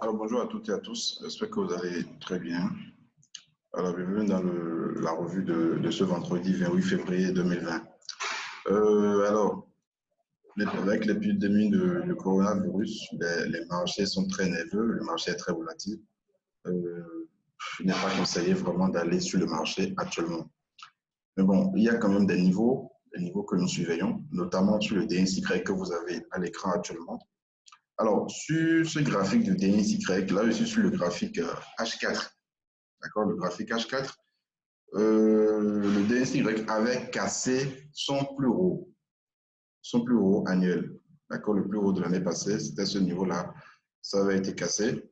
Alors, bonjour à toutes et à tous. J'espère que vous allez très bien. Alors, bienvenue dans la revue de ce vendredi 28 février 2020. Alors, avec l'épidémie de coronavirus, les marchés sont très nerveux, le marché est très volatile. Il n'est pas conseillé vraiment d'aller sur le marché actuellement. Mais bon, il y a quand même des niveaux que nous surveillons, notamment sur le DXY que vous avez à l'écran actuellement. Alors, sur ce graphique de DXY, là, je suis sur le graphique H4. D'accord, le graphique H4. Le DXY avait cassé son plus haut annuel. D'accord, le plus haut de l'année passée, c'était ce niveau-là. Ça avait été cassé.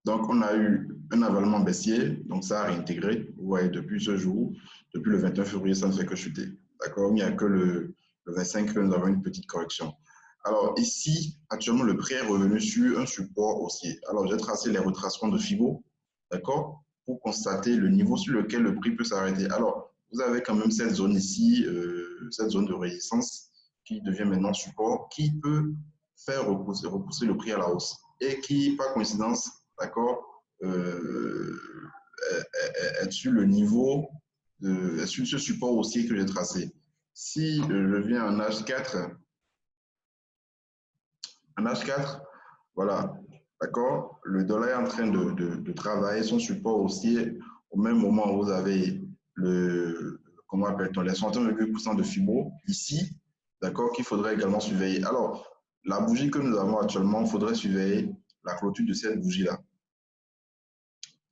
Donc, on a eu un avalement baissier. Donc, ça a réintégré. Vous voyez, depuis ce jour, depuis le 21 février, ça ne fait que chuter. D'accord, il n'y a que le 25 que nous avons une petite correction. Alors ici, actuellement, le prix est revenu sur un support haussier. Alors, j'ai tracé les retracements de Fibo, d'accord, pour constater le niveau sur lequel le prix peut s'arrêter. Alors, vous avez quand même cette zone ici, cette zone de résistance qui devient maintenant support, qui peut faire repousser le prix à la hausse et qui, par coïncidence, d'accord, est sur le niveau, sur ce support haussier que j'ai tracé. Si je viens en H4, en H4, voilà, d'accord, le dollar est en train de travailler son support haussier au même moment où vous avez comment appelle-t-on, les 61,8% de Fibo ici, d'accord, qu'il faudrait également surveiller. Alors, la bougie que nous avons actuellement, il faudrait surveiller la clôture de cette bougie-là.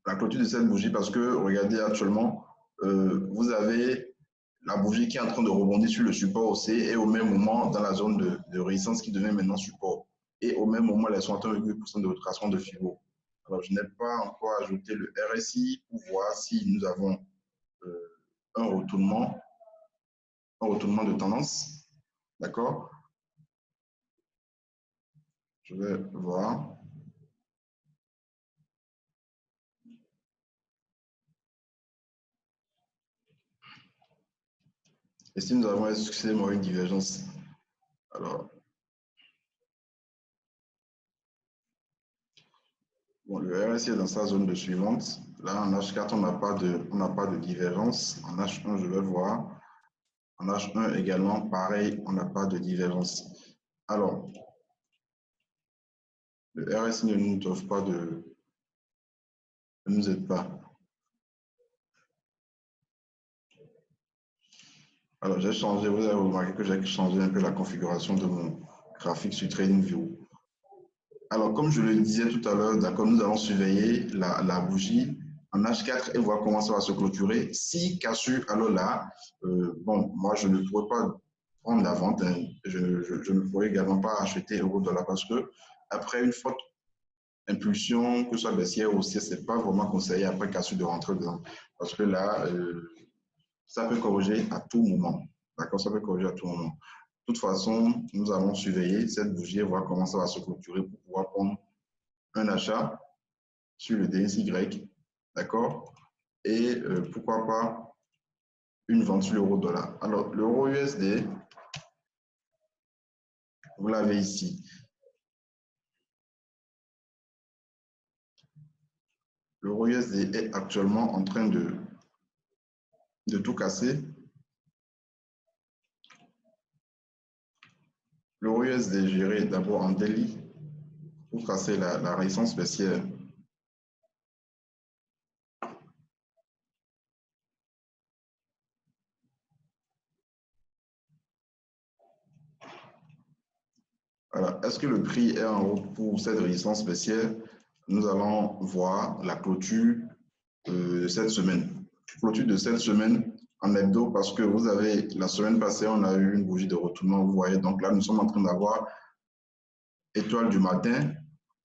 La clôture de cette bougie parce que, regardez actuellement, vous avez la bougie qui est en train de rebondir sur le support haussier et au même moment dans la zone de résistance qui devient maintenant support. Et au même moment, les 61,8% de retracement de Fibo. Alors, je n'ai pas encore ajouté le RSI pour voir si nous avons un retournement de tendance. D'accord? Je vais voir. Et si nous avons, excusez-moi, une divergence. Alors, bon, le RSI est dans sa zone de suivante. Là, en H4, on n'a pas de divergence. En H1, je vais voir. En H1 également, pareil, on n'a pas de divergence. Alors, le RSI ne nous offre pas ne nous aide pas. Alors, j'ai changé, vous avez remarqué que j'ai changé un peu la configuration de mon graphique sur TradingView. Alors, comme je le disais tout à l'heure, d'accord, nous allons surveiller la bougie en H4 et voir comment ça va se clôturer. Si cassure, alors là, bon, moi, je ne pourrais pas prendre la vente. Hein. Je ne pourrais également pas acheter euro-dollar parce que après une forte impulsion, que ce soit baissière ou haussière, ce n'est pas vraiment conseillé après cassure de rentrer dedans. Parce que là, ça peut corriger à tout moment. D'accord, ça peut corriger à tout moment. De toute façon, nous allons surveiller cette bougie et voir comment ça va se clôturer pour pouvoir prendre un achat sur le DXY, d'accord, et pourquoi pas une vente sur l'euro-dollar. Alors, l'euro USD, vous l'avez ici. L'euro USD est actuellement en train de tout casser. L'euro USD est géré d'abord en daily pour casser la résistance baissière. Voilà. Est-ce que le prix est en route pour cette résistance baissière? Nous allons voir la clôture de cette semaine. Clôture de cette semaine en hebdo parce que vous avez, la semaine passée, on a eu une bougie de retournement, vous voyez. Donc là, nous sommes en train d'avoir étoile du matin,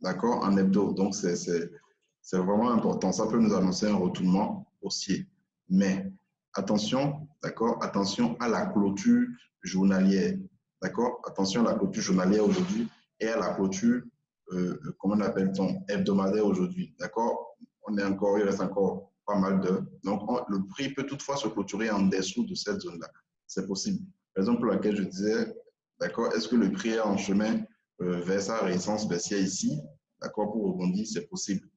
d'accord, en hebdo. Donc c'est vraiment important. Ça peut nous annoncer un retournement haussier. Mais attention, d'accord, attention à la clôture journalière. D'accord? Attention à la clôture journalière aujourd'hui et à la clôture, comment on appelle-t-on, hebdomadaire aujourd'hui. D'accord? Il reste encore pas mal d'heures. Donc, le prix peut toutefois se clôturer en dessous de cette zone-là. C'est possible. Raison pour laquelle je disais, d'accord, est-ce que le prix est en chemin vers sa résistance baissière ici, d'accord, pour rebondir, c'est possible.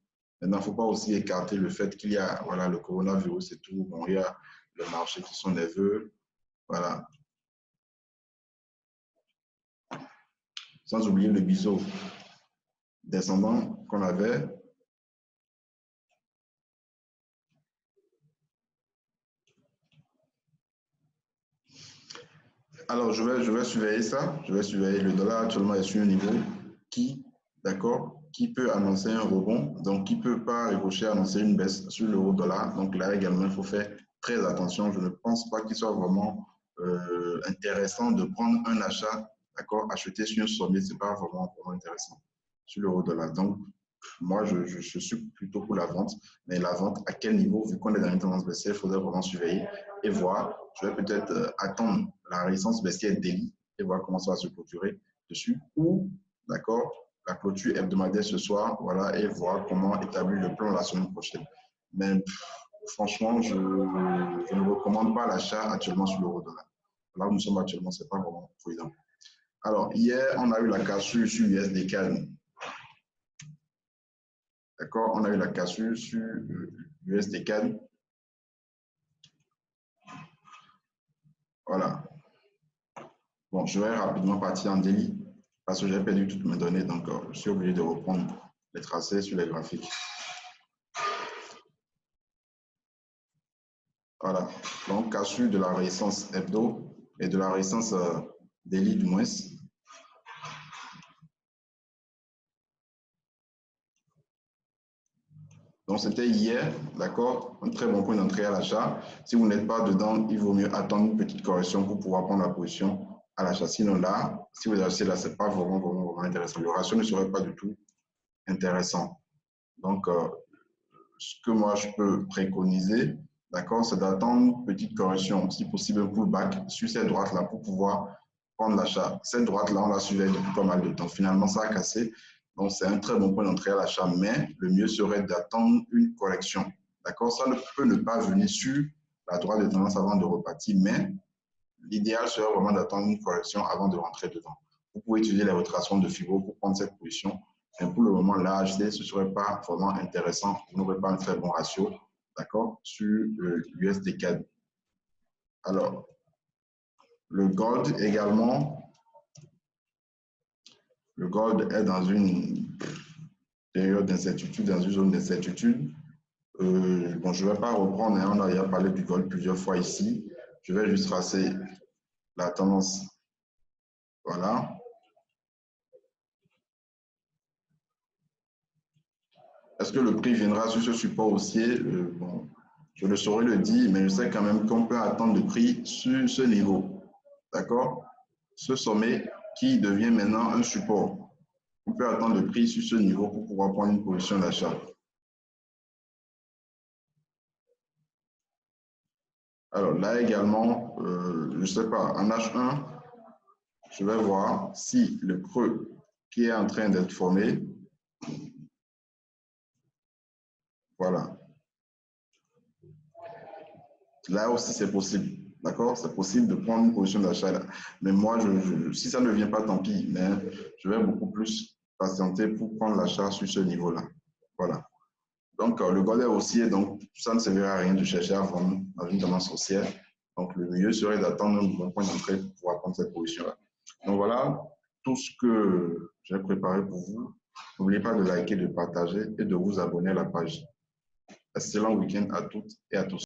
Maintenant, il ne faut pas aussi écarter le fait qu'il y a voilà, le coronavirus et tout. Bon, il y a le marché qui sont nerveux. Voilà. Sans oublier le biseau descendant qu'on avait. Alors, je vais surveiller ça. Je vais surveiller le dollar actuellement est sur un niveau qui, d'accord, qui peut annoncer un rebond, donc qui ne peut pas ricocher annoncer une baisse sur l'euro dollar. Donc là également, il faut faire très attention. Je ne pense pas qu'il soit vraiment intéressant de prendre un achat, d'accord, acheter sur un sommet, ce n'est pas vraiment intéressant sur l'euro dollar. Donc, moi, je suis plutôt pour la vente, mais la vente, à quel niveau, vu qu'on est dans une tendance baissière, il faudrait vraiment surveiller et voir. Je vais peut-être attendre la résistance baissière daily et voir comment ça va se clôturer dessus. Ou, d'accord, la clôture hebdomadaire ce soir, voilà, et voir comment établir le plan la semaine prochaine. Mais franchement, je ne recommande pas l'achat actuellement sur l'euro dollar. Là où nous sommes actuellement, ce n'est pas vraiment prudent. Alors, hier, on a eu la cassure sur USD-CAD. D'accord, on a eu la cassure sur USD-CAD. Voilà. Bon, je vais rapidement partir en daily parce que j'ai perdu toutes mes données, donc je suis obligé de reprendre les tracés sur les graphiques. Voilà. Donc, cassure de la résistance hebdo et de la résistance daily du moins. Donc, c'était hier, d'accord, un très bon point d'entrée à l'achat. Si vous n'êtes pas dedans, il vaut mieux attendre une petite correction pour pouvoir prendre la position à l'achat. Sinon, là, si vous achetez là, ce n'est pas vraiment intéressant. Le ratio ne serait pas du tout intéressant. Donc, ce que moi, je peux préconiser, d'accord, c'est d'attendre une petite correction, si possible un pullback sur cette droite-là pour pouvoir prendre l'achat. Cette droite-là, on l'a suivie depuis pas mal de temps. Finalement, ça a cassé. Donc, c'est un très bon point d'entrée à l'achat, mais le mieux serait d'attendre une correction. D'accord? Ça ne peut ne pas venir sur la droite de tendance avant de repartir, mais l'idéal serait vraiment d'attendre une correction avant de rentrer dedans. Vous pouvez utiliser les retracements de Fibo pour prendre cette position, mais pour le moment, là, ce ne serait pas vraiment intéressant. Vous n'aurez pas un très bon ratio, d'accord, sur USD-CAD. Alors, le gold également. Le gold est dans une période d'incertitude, dans une zone d'incertitude. Bon, je ne vais pas reprendre, hein, on a déjà parlé du gold plusieurs fois ici. Je vais juste tracer la tendance. Voilà. Est-ce que le prix viendra sur ce support haussier? Bon, je ne saurais le dire, mais je sais quand même qu'on peut attendre le prix sur ce niveau. D'accord? Ce sommet qui devient maintenant un support. On peut attendre le prix sur ce niveau pour pouvoir prendre une position d'achat. Alors là également, je ne sais pas, en H1, je vais voir si le creux qui est en train d'être formé, voilà. Là aussi, c'est possible. D'accord? C'est possible de prendre une position d'achat là. Mais moi, si ça ne vient pas, tant pis. Mais je vais beaucoup plus patienter pour prendre l'achat sur ce niveau-là. Voilà. Donc, le gold est haussier, donc ça ne servira à rien de chercher à vendre dans une tendance haussière. Donc, le mieux serait d'attendre un bon point d'entrée pour pouvoir prendre cette position-là. Donc, voilà tout ce que j'ai préparé pour vous. N'oubliez pas de liker, de partager et de vous abonner à la page. Excellent week-end à toutes et à tous.